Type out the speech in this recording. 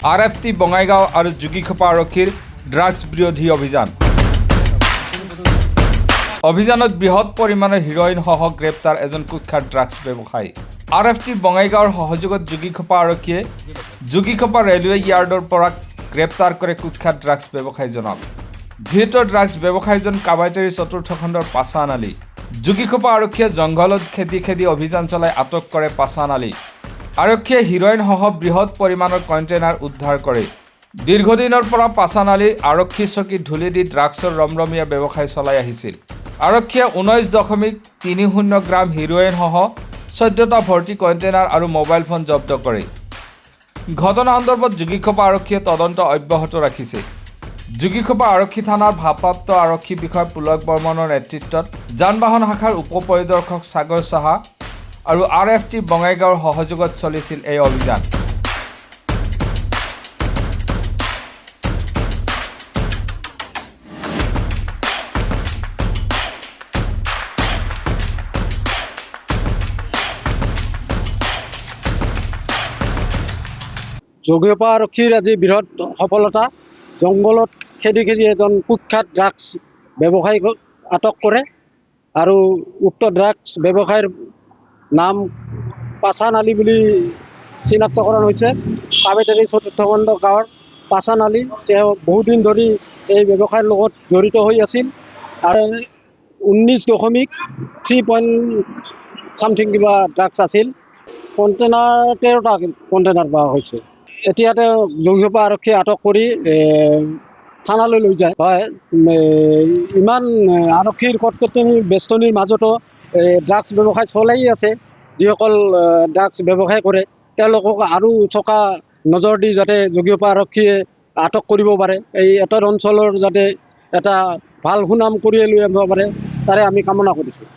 RFT Bongaigaon আৰু যোগীখোপা আৰক্ষীৰ drugs বিৰোধী অভিযান। অভিযানত বৃহৎ পৰিমাণৰ হিৰোইনসহ গ্ৰেপ্তাৰ এজন কুখ্যাত ড্ৰাগছ ব্যৱসায়ী। RFT বঙাইগাঁৱৰ সহযোগত যোগীখোপা আৰক্ষীয়ে যোগীখোপা ৰেলৱে য়াৰ্ডৰ পৰা গ্ৰেপ্তাৰ কৰে কুখ্যাত ড্ৰাগছ ব্যৱসায়ীজনক। ধৃত ড্ৰাগছ ব্যৱসায়ীজন কাবাইতাৰী চতুৰ্থ খণ্ডৰ পাছান আলী। যোগীখোপা আৰক্ষীয়ে জংঘলত খেদি অভিযান চলাই আটক কৰে পাছান আলী। আৰক্ষীয়ে হিৰোইনসহ বৃহৎ পৰিমাণৰ কণ্টেইনাৰ উদ্ধাৰ কৰে। দীৰ্ঘদিনৰ পৰা পাছান আলী আৰক্ষী চকীত ধূলি দি ড্ৰাগছৰ ৰমৰমীয়া ব্যৱসায় চলাই আহিছিল। আৰক্ষীয়ে 19.30 গ্ৰাম হিৰোইনসহ 14টা ভৰ্তি কণ্টেইনাৰ আৰু মোবাইল ফোন জব্দ কৰে। ঘটনা সন্দৰ্ভত যোগীখোপা আৰক্ষীয়ে তদন্ত অব্যাহত ৰাখিছে। যোগীখোপা আৰক্ষী থানাৰ ভাৰপ্ৰাপ্ত আৰক্ষী বিষয়া পুলক বৰ্মনৰ নেতৃত্বত যান-বাহন শাখাৰ উপ পৰিদৰ্শক সাগৰ সাহা আৰু RFT বঙাইগাঁৱৰ সহযোগত চলিছিল এই অভিযান। যোগীখোপা আৰক্ষীৰ আজি বৃহৎ সফলতা। জংঘলত খেদি এজন কুখ্যাত ড্ৰাগছ ব্যৱসায়ীক আটক কৰে আৰু উক্ত ড্ৰাগছ ব্যৱসায়ীৰ নাম পাছান আলী বুলি চিনাক্তকৰণ হৈছে। কাবাইতাৰী চতুৰ্থ খণ্ড গাঁৱৰ পাছান আলী। তেওঁ বহুদিন ধৰি এই ব্যৱসায়ৰ লগত জড়িত হৈ আছিল আৰু 19.3 কিবা ড্ৰাগছ আছিল। কণ্টেইনাৰ 13টা কণ্টেইনাৰ পোৱা হৈছে। এতিয়া তেওঁ যোগীখোপা আৰক্ষীয়ে আটক কৰি থানালৈ লৈ যায়। হয়, ইমান আৰক্ষীৰ কটকটনিৰ বেষ্টনীৰ মাজতো ড্ৰাগছ ব্যৱসায় চলাই আছে। যিসকল ড্ৰাগছ ব্যৱসায় কৰে তেওঁলোকক আৰু চকা নজৰ দি যাতে যোগীখোপা আৰক্ষীয়ে আটক কৰিব পাৰে, এই এটা অঞ্চলৰ যাতে এটা ভাল সুনাম কঢ়িয়াই লৈ আনিব পাৰে, তাৰে আমি কামনা কৰিছোঁ।